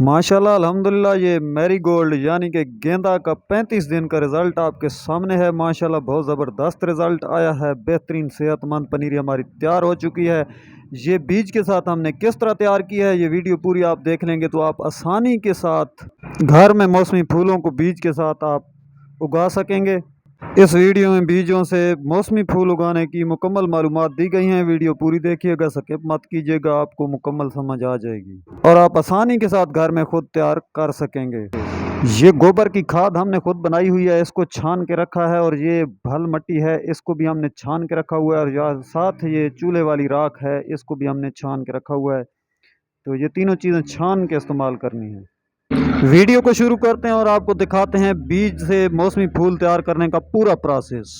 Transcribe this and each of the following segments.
माशाल्लाह अल्हम्दुलिल्लाह ये मैरीगोल्ड यानी कि गेंदा का 35 दिन का रिज़ल्ट आपके सामने है। माशाल्लाह बहुत ज़बरदस्त रिज़ल्ट आया है। बेहतरीन सेहतमंद पनीरी हमारी तैयार हो चुकी है। ये बीज के साथ हमने किस तरह तैयार की है, ये वीडियो पूरी आप देख लेंगे तो आप आसानी के साथ घर में मौसमी फूलों को बीज के साथ आप उगा सकेंगे। इस वीडियो में बीजों से मौसमी फूल उगाने की मुकम्मल मालूमात दी गई हैं। वीडियो पूरी देखिएगा, स्किप मत कीजिएगा, आपको मुकम्मल समझ आ जाएगी और आप आसानी के साथ घर में खुद तैयार कर सकेंगे। ये गोबर की खाद हमने खुद बनाई हुई है, इसको छान के रखा है, और ये भल मट्टी है, इसको भी हमने छान के रखा हुआ है, और यहाँ साथ ये चूल्हे वाली राख है, इसको भी हमने छान के रखा हुआ है। तो ये तीनों चीज़ें छान के इस्तेमाल करनी है। वीडियो को शुरू करते हैं और आपको दिखाते हैं बीज से मौसमी फूल तैयार करने का पूरा प्रोसेस।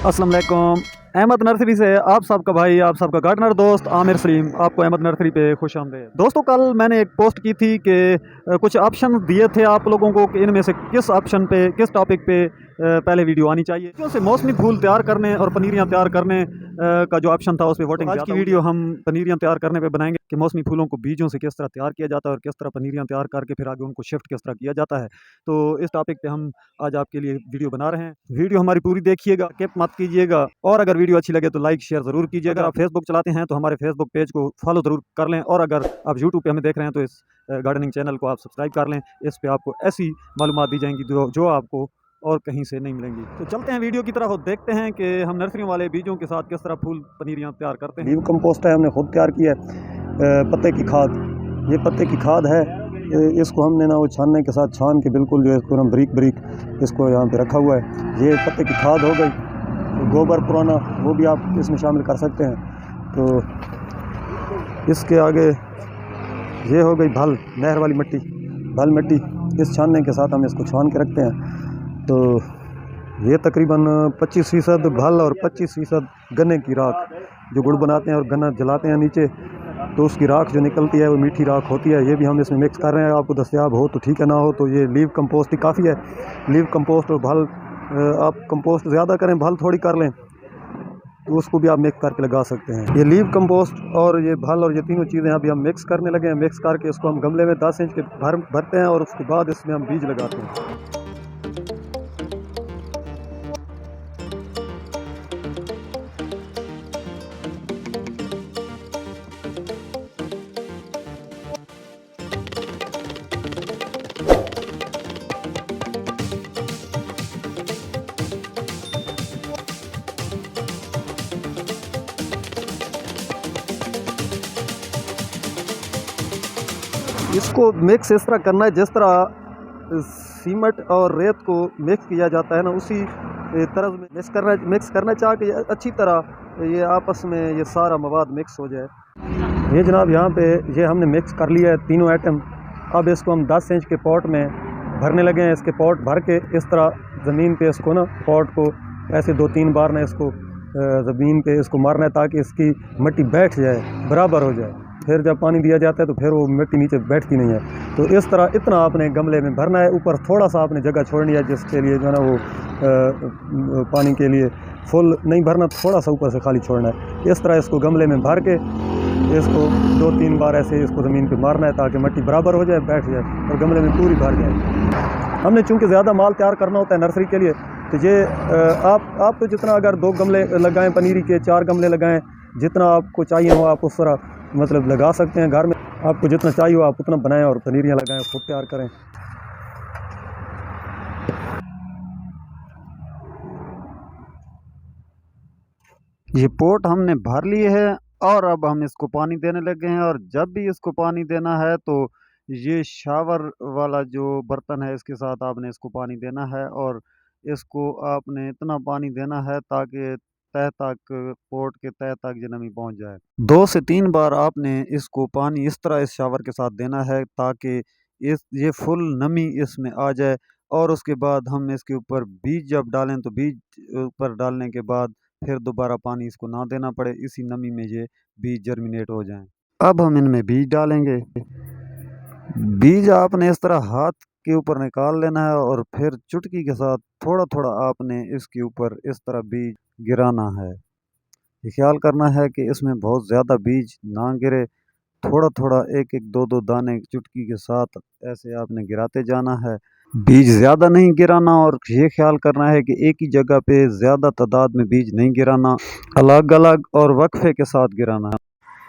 अस्सलाम वालेकुम। अहमद नर्सरी से आप सबका भाई, आप सबका गार्डनर दोस्त आमिर सलीम आपको अहमद नर्सरी पे खुश आमदीद। दोस्तों कल मैंने एक पोस्ट की थी कि कुछ ऑप्शन दिए थे आप लोगों को कि इनमें से किस ऑप्शन पे, किस टॉपिक पे पहले वीडियो आनी चाहिए। क्योंकि मौसमी फूल तैयार करने और पनीरियाँ तैयार करने का जो ऑप्शन था उस पर वोटिंग। आज की वीडियो हम पनीरियाँ तैयार करने पे बनाएंगे कि मौसमी फूलों को बीजों से किस तरह तैयार किया जाता है और किस तरह पनीरियाँ तैयार करके फिर आगे उनको शिफ्ट किस तरह किया जाता है। तो इस टॉपिक पे हम आज आपके लिए वीडियो बना रहे हैं। वीडियो हमारी पूरी देखिएगा, स्किप मत कीजिएगा, और अगर वीडियो अच्छी लगे तो लाइक शेयर ज़रूर कीजिएगा। अगर आप फेसबुक चलाते हैं तो हमारे फेसबुक पेज को फॉलो ज़रूर कर लें, और अगर आप यूट्यूब पे हमें देख रहे हैं तो इस गार्डनिंग चैनल को आप सब्सक्राइब कर लें। इस पे आपको ऐसी मालूमात दी जाएंगी जो आपको और कहीं से नहीं मिलेंगी। तो चलते हैं वीडियो की तरफ और देखते हैं कि हम नर्सरी वाले बीजों के साथ किस तरह फूल पनीरियाँ तैयार करते हैं। लीव कंपोस्ट है, हमने खुद तैयार किया है। पत्ते की खाद, ये पत्ते की खाद है। इसको हमने ना वो छानने के साथ छान के बिल्कुल जो है इसको हम बारीक बारीक इसको यहाँ पे रखा हुआ है। ये पत्ते की खाद हो गई। गोबर पुराना वो भी आप इसमें शामिल कर सकते हैं। तो इसके आगे ये हो गई भल, नहर वाली मिट्टी, भल मिट्टी। इस छानने के साथ हम इसको छान के रखते हैं। तो ये तकरीबन 25% भल और 25% गन्ने की राख, जो गुड़ बनाते हैं और गन्ना जलाते हैं नीचे, तो उसकी राख जो निकलती है वो मीठी राख होती है। ये भी हम इसमें मिक्स कर रहे हैं। आपको दस्तयाब हो तो ठीक है, ना हो तो ये लीव कंपोस्ट ही काफ़ी है। लीव कंपोस्ट और भल, आप कंपोस्ट ज़्यादा करें, भल थोड़ी कर लें, तो उसको भी आप मिक्स करके लगा सकते हैं। ये लीव कंपोस्ट और ये भल और ये तीनों चीज़ें अभी हम मिक्स करने लगे हैं। मिक्स करके इसको हम गमले में 10 इंच के भरते हैं, और उसके बाद इसमें हम बीज लगाते हैं। इसको मिक्स इस तरह करना है जिस तरह सीमेंट और रेत को मिक्स किया जाता है ना, उसी तरह मिक्स करना चाह के अच्छी तरह ये आपस में ये सारा मवाद मिक्स हो जाए। ये जनाब यहाँ पे ये हमने मिक्स कर लिया है तीनों आइटम। अब इसको हम 10 इंच के पॉट में भरने लगे हैं। इसके पॉट भर के इस तरह ज़मीन पे इसको ना, पॉट को ऐसे 2-3 बार ना इसको ज़मीन पे इसको मारना है ताकि इसकी मिट्टी बैठ जाए, बराबर हो जाए। फिर जब पानी दिया जाता है तो फिर वो मिट्टी नीचे बैठती नहीं है। तो इस तरह इतना आपने गमले में भरना है। ऊपर थोड़ा सा आपने जगह छोड़नी है जिसके लिए जो है ना वो पानी के लिए फुल नहीं भरना, थोड़ा सा ऊपर से खाली छोड़ना है। इस तरह इसको गमले में भर के इसको 2-3 बार ऐसे इसको ज़मीन पे मारना है ताकि मिट्टी बराबर हो जाए, बैठ जाए और गमले में पूरी भर जाए। हमने चूँकि ज़्यादा माल तैयार करना होता है नर्सरी के लिए, तो ये आप तो जितना अगर 2 गमले लगाएँ पनीरी के, 4 गमले लगाएँ, जितना आपको चाहिए हो आप उस तरह मतलब लगा सकते हैं। घर में आपको जितना चाहिए हो आप उतना बनाएं और पनीरियाँ लगाएं, खुद तैयार करें। ये पोट हमने भर लिए है और अब हम इसको पानी देने लगे हैं। और जब भी इसको पानी देना है तो ये शावर वाला जो बर्तन है इसके साथ आपने इसको पानी देना है, और इसको आपने इतना पानी देना है ताकि तह तक, पोट के तह तक ये नमी पहुंच जाए। 2 से 3 बार आपने इसको पानी इस तरह इस शावर के साथ देना है ताकि ये फुल नमी इसमें आ जाए। और उसके बाद हम इसके ऊपर बीज जब डालें तो बीज ऊपर डालने के बाद फिर दोबारा पानी इसको ना देना पड़े, इसी नमी में ये बीज जर्मिनेट हो जाएं। अब हम इनमें बीज डालेंगे। बीज आपने इस तरह हाथ के ऊपर निकाल लेना है और फिर चुटकी के साथ थोड़ा थोड़ा आपने इसके ऊपर इस तरह बीज गिराना है। ये ख्याल करना है कि इसमें बहुत ज़्यादा बीज ना गिरे, थोड़ा थोड़ा एक एक दो दो दाने चुटकी के साथ ऐसे आपने गिराते जाना है। बीज ज़्यादा नहीं गिराना और ये ख्याल करना है कि एक ही जगह पे ज़्यादा तादाद में बीज नहीं गिराना, अलग अलग और वक्फे के साथ गिराना है।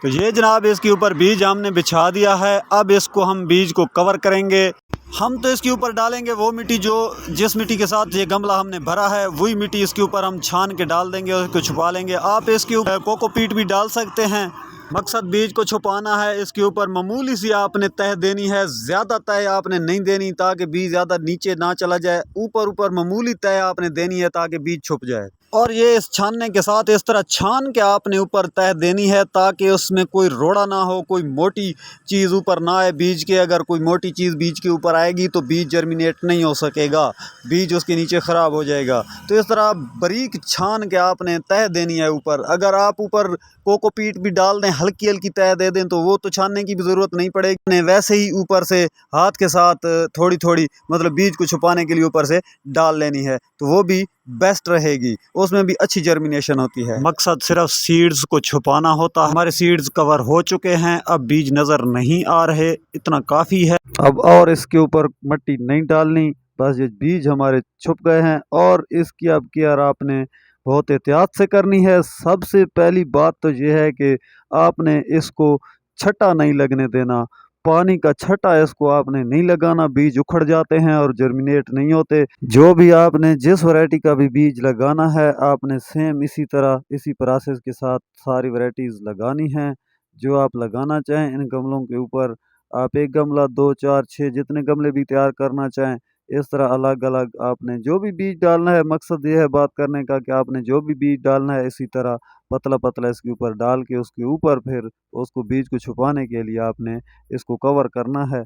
तो ये जनाब इसके ऊपर बीज हमने बिछा दिया है। अब इसको हम बीज को कवर करेंगे। हम तो इसके ऊपर डालेंगे वो मिट्टी जो जिस मिट्टी के साथ ये गमला हमने भरा है, वही मिट्टी इसके ऊपर हम छान के डाल देंगे और इसको छुपा लेंगे। आप इसके ऊपर कोकोपीट भी डाल सकते हैं। मकसद बीज को छुपाना है। इसके ऊपर मामूली सी आपने तह देनी है, ज़्यादा तह आपने नहीं देनी ताकि बीज ज़्यादा नीचे ना चला जाए। ऊपर ऊपर मामूली तह आपने देनी है ताकि बीज छुप जाए। और ये इस छानने के साथ इस तरह छान के आपने ऊपर तह देनी है ताकि उसमें कोई रोड़ा ना हो, कोई मोटी चीज़ ऊपर ना आए बीज के। अगर कोई मोटी चीज़ बीज के ऊपर आएगी तो बीज जर्मिनेट नहीं हो सकेगा, बीज उसके नीचे ख़राब हो जाएगा। तो इस तरह बारीक छान के आपने तह देनी है ऊपर। अगर आप ऊपर कोकोपीट भी डाल दें, हल्की हल्की तह दे दें, तो वो तो छानने की भी ज़रूरत नहीं पड़ेगी। वैसे ही ऊपर से हाथ के साथ थोड़ी थोड़ी मतलब बीज को छुपाने के लिए ऊपर से डाल लेनी है, तो वो भी बेस्ट रहेगी, उसमें भी अच्छी जर्मिनेशन होती है। मकसद सिर्फ सीड्स को छुपाना होता है। हमारे सीड्स कवर हो चुके हैं, अब बीज नज़र नहीं आ रहे, इतना काफ़ी है। अब और इसके ऊपर मिट्टी नहीं डालनी, बस ये बीज हमारे छुप गए हैं। और इसकी अब केयर आपने बहुत एहतियात से करनी है। सबसे पहली बात तो ये है कि आपने इसको छटा नहीं लगने देना, पानी का छटा इसको आपने नहीं लगाना, बीज उखड़ जाते हैं और जर्मिनेट नहीं होते। जो भी आपने जिस वैरायटी का भी बीज लगाना है, आपने सेम इसी तरह इसी प्रोसेस के साथ सारी वैरायटीज़ लगानी हैं जो आप लगाना चाहें। इन गमलों के ऊपर आप एक गमला 2 4 6 जितने गमले भी तैयार करना चाहें, इस तरह अलग अलग आपने जो भी बीज डालना है। मकसद ये है बात करने का कि आपने जो भी बीज डालना है इसी तरह पतला पतला इसके ऊपर डाल के उसके ऊपर फिर उसको बीज को छुपाने के लिए आपने इसको कवर करना है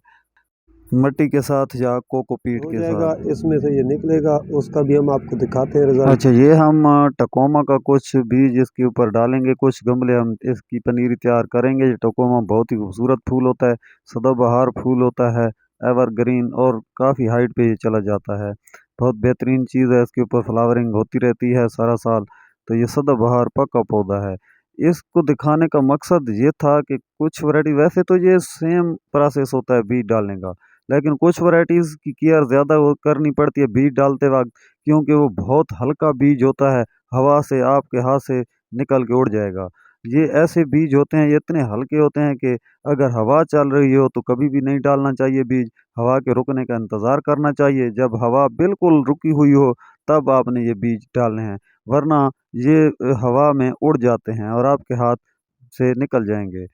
मिट्टी के साथ या कोकोपीट के साथ। इसमें से ये निकलेगा, उसका भी हम आपको दिखाते हैं रिजल्ट। अच्छा, ये हम टकोमा का कुछ बीज इसके ऊपर डालेंगे, कुछ गमले हम इसकी पनीरी तैयार करेंगे। ये टकोमा बहुत ही खूबसूरत फूल होता है, सदाबहार फूल होता है, एवरग्रीन, और काफ़ी हाइट पे ये चला जाता है। बहुत बेहतरीन चीज़ है, इसके ऊपर फ्लावरिंग होती रहती है सारा साल। तो ये सदाबहार पक्का पौधा है। इसको दिखाने का मकसद ये था कि कुछ वैरायटी, वैसे तो ये सेम प्रोसेस होता है बीज डालने का, लेकिन कुछ वैरायटीज़ की केयर ज़्यादा करनी पड़ती है बीज डालते वक्त, क्योंकि वो बहुत हल्का बीज होता है, हवा से आपके हाथ से निकल के उड़ जाएगा। ये ऐसे बीज होते हैं, ये इतने हल्के होते हैं कि अगर हवा चल रही हो तो कभी भी नहीं डालना चाहिए बीज, हवा के रुकने का इंतज़ार करना चाहिए। जब हवा बिल्कुल रुकी हुई हो तब आपने ये बीज डालने हैं, वरना ये हवा में उड़ जाते हैं और आपके हाथ से निकल जाएंगे।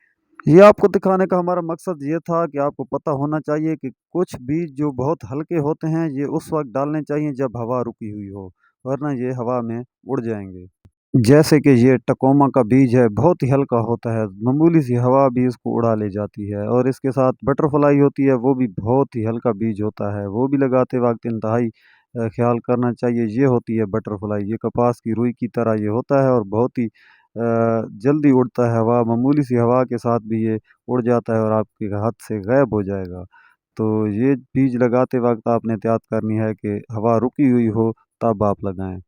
ये आपको दिखाने का हमारा मकसद ये था कि आपको पता होना चाहिए कि कुछ बीज जो बहुत हल्के होते हैं ये उस वक्त डालने चाहिए जब हवा रुकी हुई हो, वरना ये हवा में उड़ जाएंगे। जैसे कि ये टकोमा का बीज है, बहुत ही हल्का होता है, मामूली सी हवा भी इसको उड़ा ले जाती है। और इसके साथ बटरफ्लाई होती है, वो भी बहुत ही हल्का बीज होता है, वो भी लगाते वक्त इंतहाई ख्याल करना चाहिए। ये होती है बटरफ्लाई, ये कपास की रुई की तरह ये होता है और बहुत ही जल्दी उड़ता है। हवा, मामूली सी हवा के साथ भी ये उड़ जाता है और आपके हाथ से गायब हो जाएगा। तो ये बीज लगाते वक्त आपने एहतियात करनी है कि हवा रुकी हुई हो तब आप लगाएं।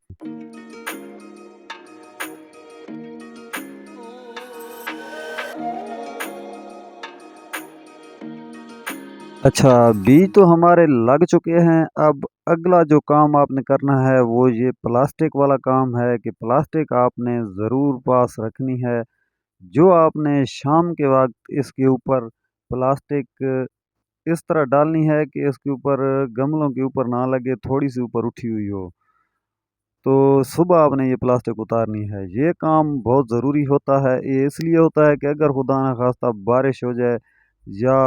अच्छा, बीज तो हमारे लग चुके हैं। अब अगला जो काम आपने करना है वो ये प्लास्टिक वाला काम है कि प्लास्टिक आपने ज़रूर पास रखनी है। जो आपने शाम के वक्त इसके ऊपर प्लास्टिक इस तरह डालनी है कि इसके ऊपर गमलों के ऊपर ना लगे, थोड़ी सी ऊपर उठी हुई हो। तो सुबह आपने ये प्लास्टिक उतारनी है। ये काम बहुत ज़रूरी होता है। ये इसलिए होता है कि अगर खुदा न खास्ता बारिश हो जाए या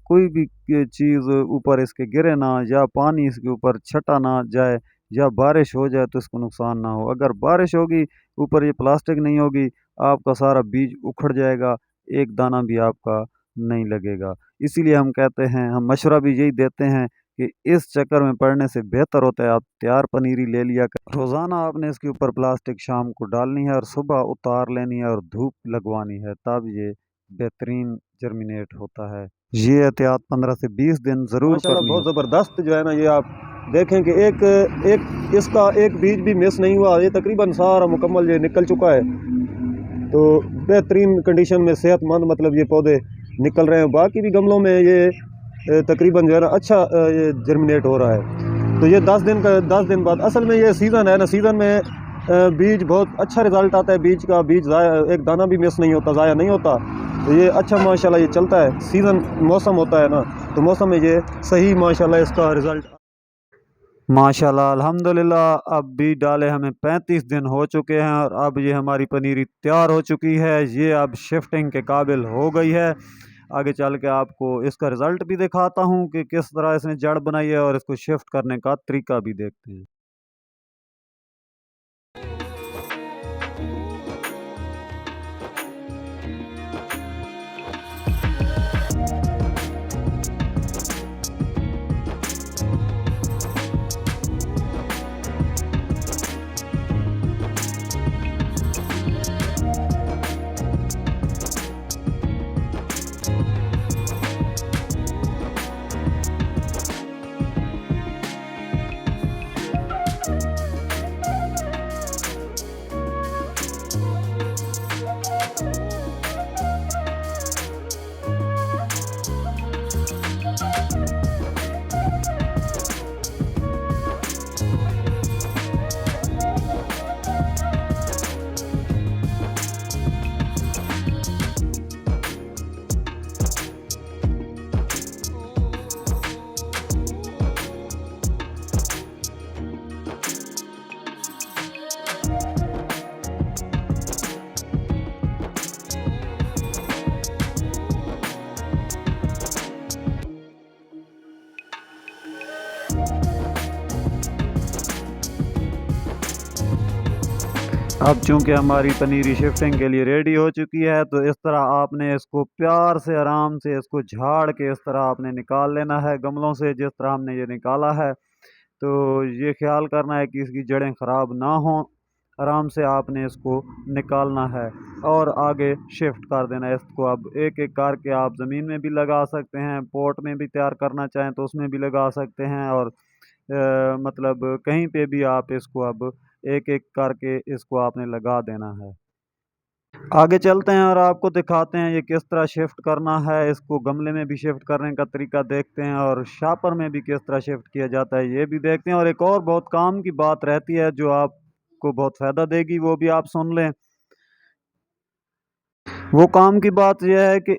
कोई भी चीज़ ऊपर इसके गिरे ना, या पानी इसके ऊपर छटा ना जाए, या बारिश हो जाए तो इसको नुकसान ना हो। अगर बारिश होगी, ऊपर ये प्लास्टिक नहीं होगी, आपका सारा बीज उखड़ जाएगा, एक दाना भी आपका नहीं लगेगा। इसीलिए हम कहते हैं, हम मशवरा भी यही देते हैं कि इस चक्कर में पड़ने से बेहतर होता है आप तैयार पनीरी ले लिया कर। रोज़ाना आपने इसके ऊपर प्लास्टिक शाम को डालनी है और सुबह उतार लेनी है और धूप लगवानी है, तब ये बेहतरीन जर्मिनेट होता है। ये एहतियात 15 से 20 दिन ज़रूर करनी है। बहुत ज़बरदस्त जो है ना, ये आप देखें कि एक एक इसका एक बीज भी मिस नहीं हुआ। ये तकरीबन सारा मुकम्मल ये निकल चुका है। तो बेहतरीन कंडीशन में सेहतमंद मतलब ये पौधे निकल रहे हैं। बाकी भी गमलों में ये तकरीबन जो है ना अच्छा ये जर्मिनेट हो रहा है। तो ये 10 दिन बाद असल में ये सीज़न है ना, सीज़न में बीज बहुत अच्छा रिज़ल्ट आता है। बीज ज़ाया, एक दाना भी मिस नहीं होता, ज़ाया नहीं होता। तो ये अच्छा माशाल्लाह ये चलता है। सीज़न मौसम होता है ना, तो मौसम में ये सही माशाल्लाह इसका रिज़ल्ट। माशाल्लाह अल्हम्दुलिल्लाह। अब बीज डाले हमें 35 दिन हो चुके हैं और अब ये हमारी पनीरी तैयार हो चुकी है। ये अब शिफ्टिंग के काबिल हो गई है। आगे चल के आपको इसका रिज़ल्ट भी दिखाता हूँ कि किस तरह इसने जड़ बनाई है और इसको शिफ्ट करने का तरीका भी देखते हैं। अब चूंकि हमारी पनीरी शिफ्टिंग के लिए रेडी हो चुकी है, तो इस तरह आपने इसको प्यार से आराम से इसको झाड़ के इस तरह आपने निकाल लेना है गमलों से, जिस तरह हमने ये निकाला है। तो ये ख्याल करना है कि इसकी जड़ें ख़राब ना हों। आराम से आपने इसको निकालना है और आगे शिफ्ट कर देना है इसको। अब एक एक करके आप ज़मीन में भी लगा सकते हैं, पॉट में भी तैयार करना चाहें तो उसमें भी लगा सकते हैं, और मतलब कहीं पे भी आप इसको अब एक एक करके इसको आपने लगा देना है। आगे चलते हैं और आपको दिखाते हैं ये किस तरह शिफ्ट करना है। इसको गमले में भी शिफ्ट करने का तरीका देखते हैं और शापर में भी किस तरह शिफ्ट किया जाता है ये भी देखते हैं। और एक और बहुत काम की बात रहती है जो आपको बहुत फ़ायदा देगी, वो भी आप सुन लें। वो काम की बात यह है कि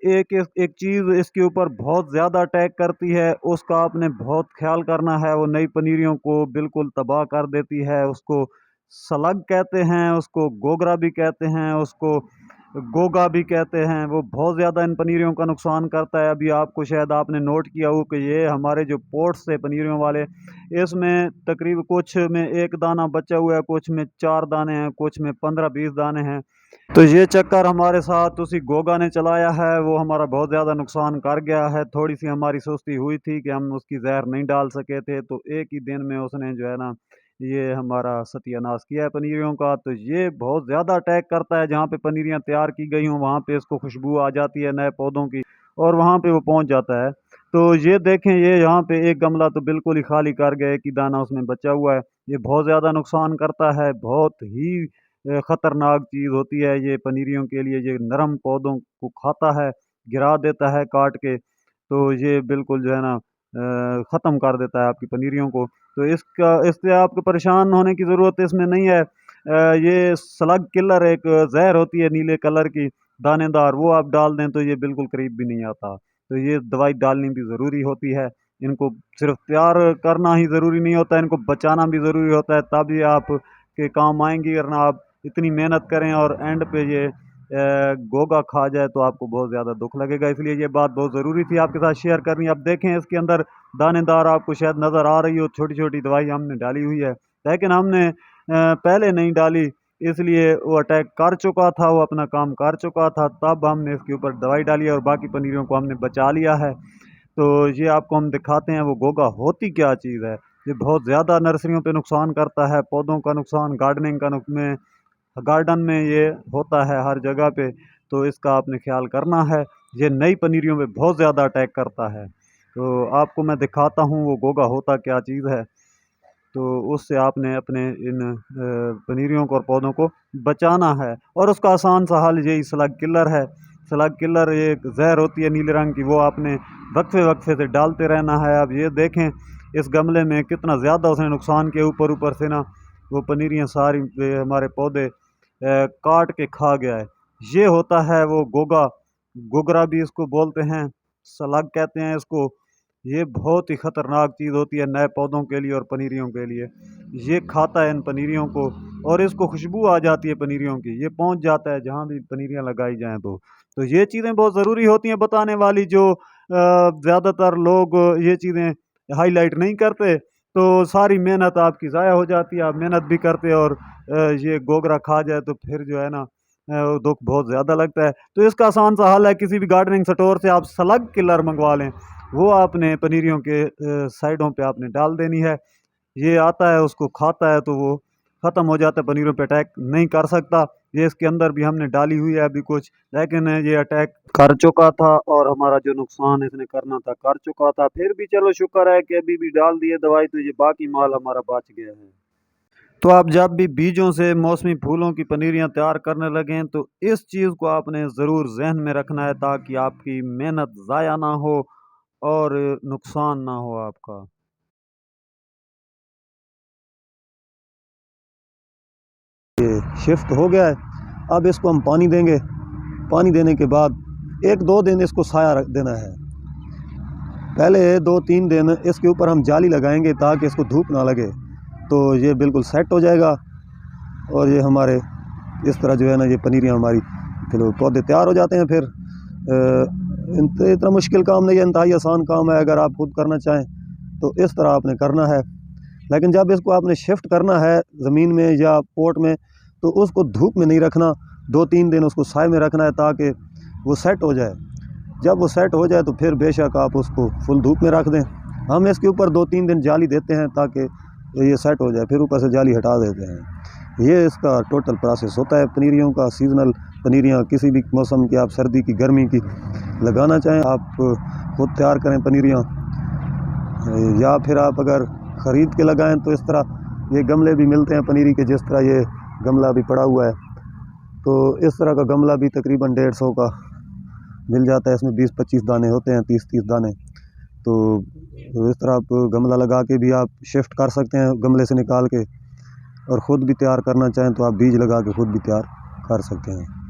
एक चीज़ इसके ऊपर बहुत ज़्यादा अटैक करती है, उसका आपने बहुत ख्याल करना है। वो नई पनीरियों को बिल्कुल तबाह कर देती है। उसको स्लग कहते हैं, उसको गोगरा भी कहते हैं, उसको गोगा भी कहते हैं। वो बहुत ज़्यादा इन पनीरियों का नुकसान करता है। अभी आपको शायद आपने नोट किया हो कि ये हमारे जो पोट्स थे पनीरियों वाले, इसमें तकरीबन कुछ में एक दाना बचा हुआ है, कुछ में 4 दाने हैं, कुछ में 15-20 दाने हैं। तो ये चक्कर हमारे साथ उसी गोगा ने चलाया है। वो हमारा बहुत ज़्यादा नुकसान कर गया है। थोड़ी सी हमारी सुस्ती हुई थी कि हम उसकी जहर नहीं डाल सके थे, तो एक ही दिन में उसने जो है ना ये हमारा सत्यानाश किया है पनीरियों का। तो ये बहुत ज़्यादा अटैक करता है। जहाँ पे पनीरियाँ तैयार की गई हों वहाँ पे इसको खुशबू आ जाती है नए पौधों की, और वहाँ पे वो पहुँच जाता है। तो ये देखें, ये यहाँ पे एक गमला तो बिल्कुल ही खाली कर गया, एक ही दाना उसमें बचा हुआ है। ये बहुत ज़्यादा नुकसान करता है, बहुत ही ख़तरनाक चीज़ होती है ये पनीरियों के लिए। ये नरम पौधों को खाता है, गिरा देता है काट के। तो ये बिल्कुल जो है ना ख़त्म कर देता है आपकी पनीरियों को। तो इससे आपको परेशान होने की ज़रूरत इसमें नहीं है। ये स्लग किलर एक ज़हर होती है नीले कलर की, दानेदार, वो आप डाल दें तो ये बिल्कुल करीब भी नहीं आता। तो ये दवाई डालनी भी ज़रूरी होती है। इनको सिर्फ़ तैयार करना ही ज़रूरी नहीं होता, इनको बचाना भी ज़रूरी होता है, तब ये आप के काम आएँगी। वरना आप इतनी मेहनत करें और एंड पे ये गोगा खा जाए तो आपको बहुत ज़्यादा दुःख लगेगा। इसलिए ये बात बहुत ज़रूरी थी आपके साथ शेयर करनी। अब देखें इसके अंदर दानेदार आपको शायद नज़र आ रही हो, छोटी-छोटी दवाई हमने डाली हुई है। लेकिन हमने पहले नहीं डाली, इसलिए वो अटैक कर चुका था, वो अपना काम कर चुका था, तब हमने इसके ऊपर दवाई डाली है और बाकी पनीरियों को हमने बचा लिया है। तो ये आपको हम दिखाते हैं वो गोगा होती क्या चीज़ है। ये बहुत ज़्यादा नर्सरियों पे नुकसान करता है, पौधों का नुकसान, गार्डनिंग का गार्डन में ये होता है हर जगह पे। तो इसका आपने ख्याल करना है। ये नई पनीरियों पे बहुत ज़्यादा अटैक करता है। तो आपको मैं दिखाता हूँ वो गोगा होता क्या चीज़ है। तो उससे आपने अपने इन पनीरियों को और पौधों को बचाना है। और उसका आसान सा हल यही स्लग किलर है। स्लग किलर एक जहर होती है नीले रंग की, वो आपने वक्फे वक्फे से डालते रहना है। अब ये देखें इस गमले में कितना ज़्यादा उसने नुकसान किया, ऊपर से ना वो पनीरियाँ सारी हमारे पौधे काट के खा गया है। ये होता है वो गोगा, गोगरा भी इसको बोलते हैं, स्लग कहते हैं इसको। ये बहुत ही ख़तरनाक चीज़ होती है नए पौधों के लिए और पनीरियों के लिए। ये खाता है इन पनीरियों को और इसको खुशबू आ जाती है पनीरियों की, ये पहुंच जाता है जहाँ भी पनीरियाँ लगाई जाएँ तो ये चीज़ें बहुत ज़रूरी होती हैं बताने वाली, जो ज़्यादातर लोग ये चीज़ें हाईलाइट नहीं करते। तो सारी मेहनत आपकी ज़ाया हो जाती है, आप मेहनत भी करते और ये गोगरा खा जाए तो फिर जो है ना वो दुख बहुत ज़्यादा लगता है। तो इसका आसान सा हल है, किसी भी गार्डनिंग स्टोर से आप स्लग किलर मंगवा लें, वो आपने पनीरियों के साइडों पे आपने डाल देनी है। ये आता है उसको खाता है तो वो ख़त्म हो जाता है, पनीरों पे अटैक नहीं कर सकता। ये इसके अंदर भी हमने डाली हुई है अभी कुछ, लेकिन ये अटैक कर चुका था और हमारा जो नुकसान इसने करना था कर चुका था। फिर भी चलो शुक्र है कि अभी भी डाल दिए दवाई, तो ये बाकी माल हमारा बच गया है। तो आप जब भी बीजों से मौसमी फूलों की पनीरियाँ तैयार करने लगें तो इस चीज़ को आपने ज़रूर जहन में रखना है, ताकि आपकी मेहनत ज़ाया ना हो और नुकसान ना हो आपका। ये शिफ्ट हो गया है। अब इसको हम पानी देंगे। पानी देने के बाद 1-2 दिन इसको साया रख देना है। पहले 2-3 दिन इसके ऊपर हम जाली लगाएंगे ताकि इसको धूप ना लगे, तो ये बिल्कुल सेट हो जाएगा। और ये हमारे इस तरह जो है ना ये पनीरियाँ हमारी फिर पौधे तैयार हो जाते हैं। फिर इतना मुश्किल काम नहीं है, इंतहाई आसान काम है। अगर आप खुद करना चाहें तो इस तरह आपने करना है। लेकिन जब इसको आपने शिफ्ट करना है ज़मीन में या पोट में, तो उसको धूप में नहीं रखना, 2-3 दिन उसको साए में रखना है ताकि वो सेट हो जाए। जब वो सेट हो जाए तो फिर बेशक आप उसको फुल धूप में रख दें। हम इसके ऊपर 2-3 दिन जाली देते हैं ताकि ये सेट हो जाए, फिर ऊपर से जाली हटा देते हैं। ये इसका टोटल प्रोसेस होता है पनीरियों का। सीजनल पनीरियाँ किसी भी मौसम की, आप सर्दी की, गर्मी की लगाना चाहें, आप खुद तैयार करें पनीरियाँ, या फिर आप अगर ख़रीद के लगाएं तो इस तरह ये गमले भी मिलते हैं पनीरी के, जिस तरह ये गमला भी पड़ा हुआ है। तो इस तरह का गमला भी तकरीबन 150 का मिल जाता है। इसमें 20-25 दाने होते हैं, 30-30 दाने। तो इस तरह आप गमला लगा के भी आप शिफ्ट कर सकते हैं गमले से निकाल के, और ख़ुद भी तैयार करना चाहें तो आप बीज लगा के ख़ुद भी तैयार कर सकते हैं।